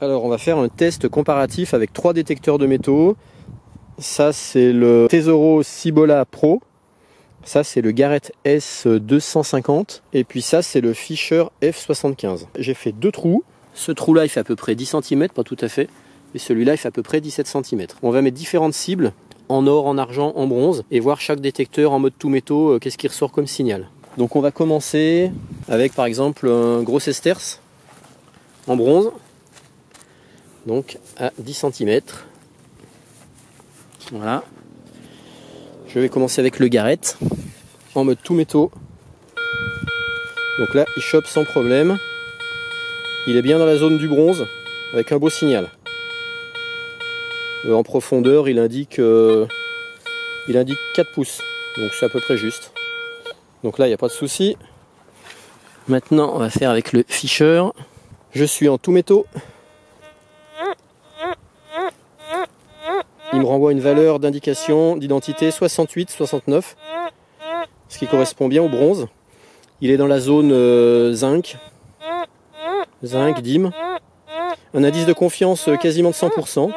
Alors on va faire un test comparatif avec 3 détecteurs de métaux. Ça c'est le Tesoro Cibola Pro. Ça c'est le Garrett S250. Et puis ça c'est le Fisher F75. J'ai fait 2 trous. Ce trou là il fait à peu près 10 cm, pas tout à fait. Et celui-là il fait à peu près 17 cm. On va mettre différentes cibles, en or, en argent, en bronze. Et voir chaque détecteur en mode tout métaux, qu'est-ce qui ressort comme signal. Donc on va commencer avec par exemple un gros sesterce en bronze. Donc à 10 cm. Voilà. Je vais commencer avec le Garrett en mode tout métaux. Donc là il chope sans problème. Il est bien dans la zone du bronze avec un beau signal. En profondeur il indique 4 pouces. Donc c'est à peu près juste. Donc là il n'y a pas de souci. Maintenant on va faire avec le Fisher. Je suis en tout métaux. Il me renvoie une valeur d'indication d'identité 68-69, ce qui correspond bien au bronze. Il est dans la zone zinc, dîme. Un indice de confiance quasiment de 100%.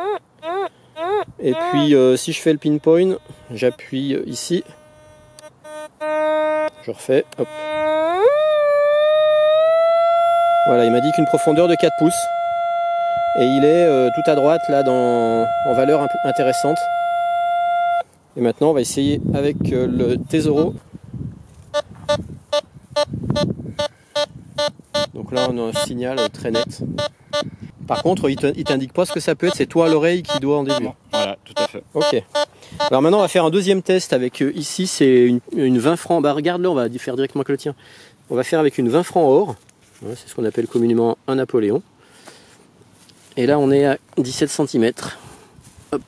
Et puis si je fais le pinpoint, j'appuie ici. Je refais, hop. Voilà, il m'indique une profondeur de 4 pouces. Et il est tout à droite là en valeur intéressante. Et maintenant on va essayer avec le Tesoro. Donc là on a un signal très net. Par contre il t'indique pas ce que ça peut être, c'est toi à l'oreille qui doit en déduire. Voilà, tout à fait. Ok. Alors maintenant on va faire un deuxième test avec ici c'est une 20 francs. Bah regarde-le, on va faire directement avec le tien. On va faire avec une 20 francs or. Ouais, c'est ce qu'on appelle communément un Napoléon. Et là on est à 17 cm. Hop.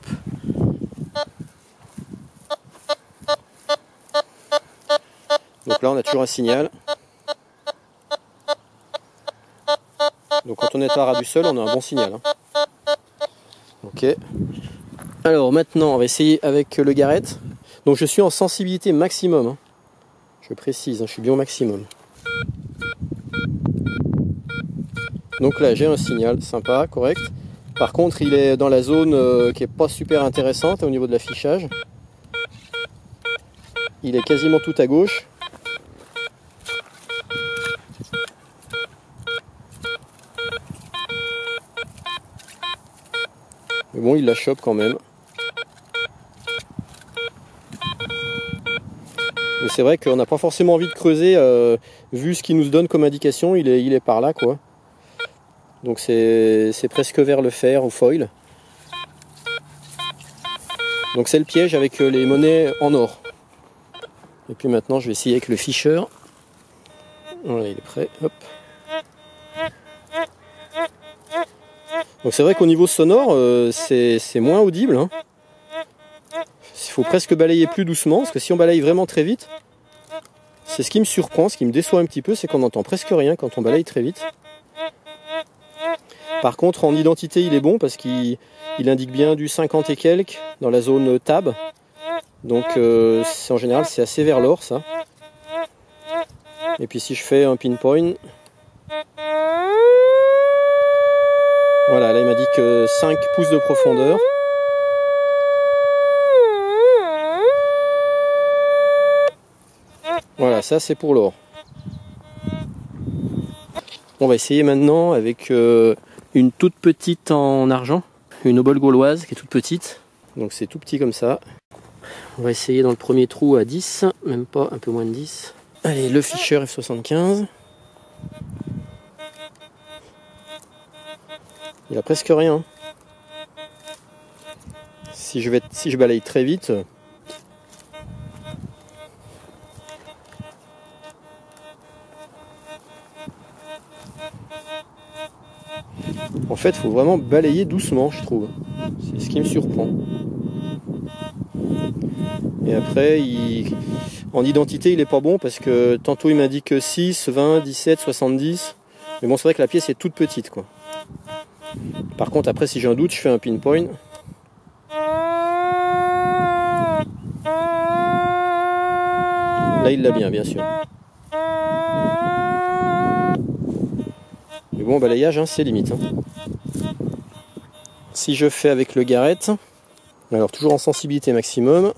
Donc là on a toujours un signal. Donc quand on est à ras du sol, on a un bon signal. Ok. Alors maintenant on va essayer avec le Garrett. Donc je suis en sensibilité maximum. Je précise, je suis bien au maximum. Donc là j'ai un signal sympa, correct. Par contre il est dans la zone qui est pas super intéressante au niveau de l'affichage. Il est quasiment tout à gauche. Mais bon il la chope quand même. Mais c'est vrai qu'on n'a pas forcément envie de creuser vu ce qu'il nous donne comme indication, il est par là quoi. Donc c'est presque vers le fer ou foil. Donc c'est le piège avec les monnaies en or. Et puis maintenant je vais essayer avec le Fisher. Voilà, il est prêt. Hop. Donc c'est vrai qu'au niveau sonore c'est moins audible. Hein. Il faut presque balayer plus doucement parce que si on balaye vraiment très vite, c'est ce qui me surprend, ce qui me déçoit un petit peu, c'est qu'on n'entend presque rien quand on balaye très vite. Par contre en identité il est bon parce qu'il indique bien du 50 et quelques dans la zone tab. Donc en général c'est assez vers l'or ça. Et puis si je fais un pinpoint, voilà là il m'indique 5 pouces de profondeur. Voilà, ça c'est pour l'or. On va essayer maintenant avec une toute petite en argent, une obole gauloise qui est toute petite. Donc c'est tout petit comme ça. On va essayer dans le premier trou à 10, même pas, un peu moins de 10. Allez, le Fisher F75. Il a presque rien. Si je balaye très vite, en fait, il faut vraiment balayer doucement, je trouve. C'est ce qui me surprend. Et après, en identité, il est pas bon parce que tantôt il m'indique 6, 20, 17, 70. Mais bon, c'est vrai que la pièce est toute petite, quoi. Par contre, après, si j'ai un doute, je fais un pinpoint. Là, il l'a bien sûr. Mais bon, balayage, hein, c'est limite. Hein. Si je fais avec le garrett, alors toujours en sensibilité maximum.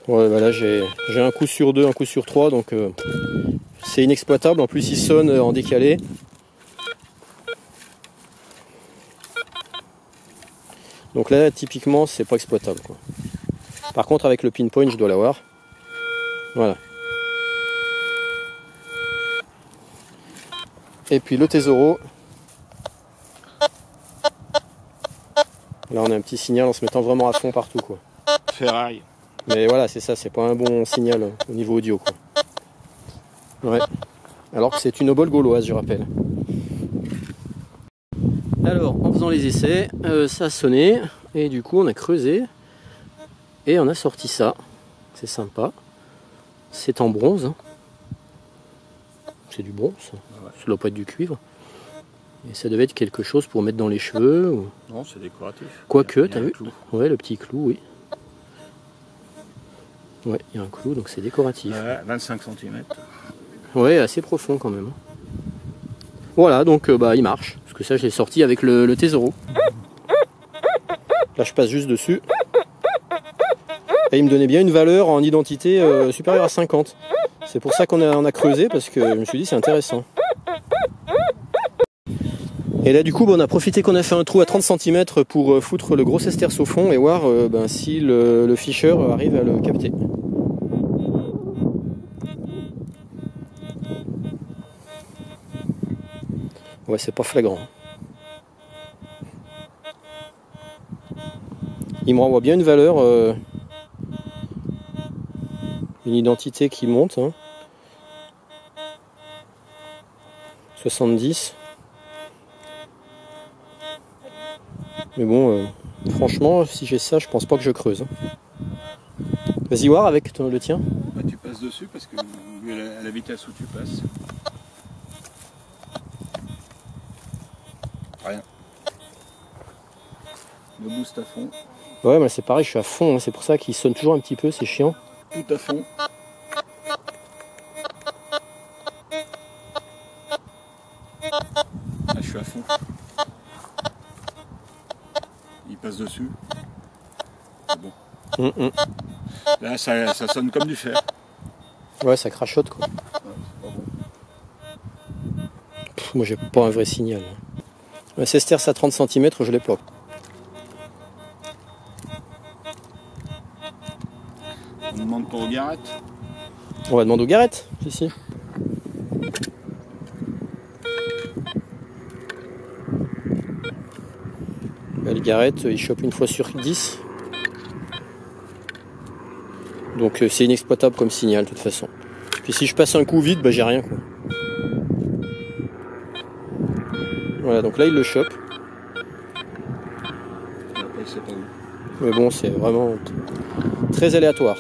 Ouais, bah là j'ai un coup sur 2, un coup sur 3, donc c'est inexploitable. En plus il sonne en décalé. Donc là typiquement c'est pas exploitable, quoi. Par contre avec le pinpoint je dois l'avoir. Voilà. Et puis le Tesoro. Là on a un petit signal en se mettant vraiment à fond partout, quoi. Ferraille. Mais voilà, c'est ça, c'est pas un bon signal au niveau audio, quoi. Ouais. Alors que c'est une obole gauloise, je rappelle. Alors, en faisant les essais, ça a sonné, et du coup on a creusé, et on a sorti ça. C'est sympa. C'est en bronze. Hein. C'est du bronze. Ouais. Ça doit pas être du cuivre. Et ça devait être quelque chose pour mettre dans les cheveux. Ou... Non, c'est décoratif. Quoique, t'as vu? Ouais, le petit clou, oui. Ouais, il y a un clou, donc c'est décoratif. Ouais, 25 cm. Ouais, assez profond quand même. Voilà, donc bah il marche. Parce que ça, je l'ai sorti avec le Tesoro. Là, je passe juste dessus. Et il me donnait bien une valeur en identité supérieure à 50. C'est pour ça qu'on a creusé, parce que je me suis dit c'est intéressant. Et là du coup on a profité qu'on a fait un trou à 30 cm pour foutre le gros sesterce au fond et voir si le Fisher arrive à le capter. Ouais, c'est pas flagrant. Il me renvoie bien une valeur, une identité qui monte. Hein. 70. Mais bon, franchement, si j'ai ça, je pense pas que je creuse. Vas-y voir avec le tien. Bah, tu passes dessus parce que vu à la vitesse où tu passes. Rien. Le boost à fond. Ouais, mais c'est pareil, je suis à fond. Hein, c'est pour ça qu'il sonne toujours un petit peu, c'est chiant. Tout à fond. Ah, je suis à fond. Il passe dessus. C'est bon. Là, ça sonne comme du fer. Ouais, ça crachote, quoi. Ouais, c'est pas bon. Pff, moi, j'ai pas un vrai signal. Un sesterce à 30 cm, je l'ai pas. On demande pas au garrett. On va demander au garrett, ici. Le garrett, il chope une fois sur 10. Donc c'est inexploitable comme signal de toute façon. Puis si je passe un coup vide, bah j'ai rien, quoi. Voilà, donc là il le chope. Après, il sait pas où. Mais bon, c'est vraiment très aléatoire.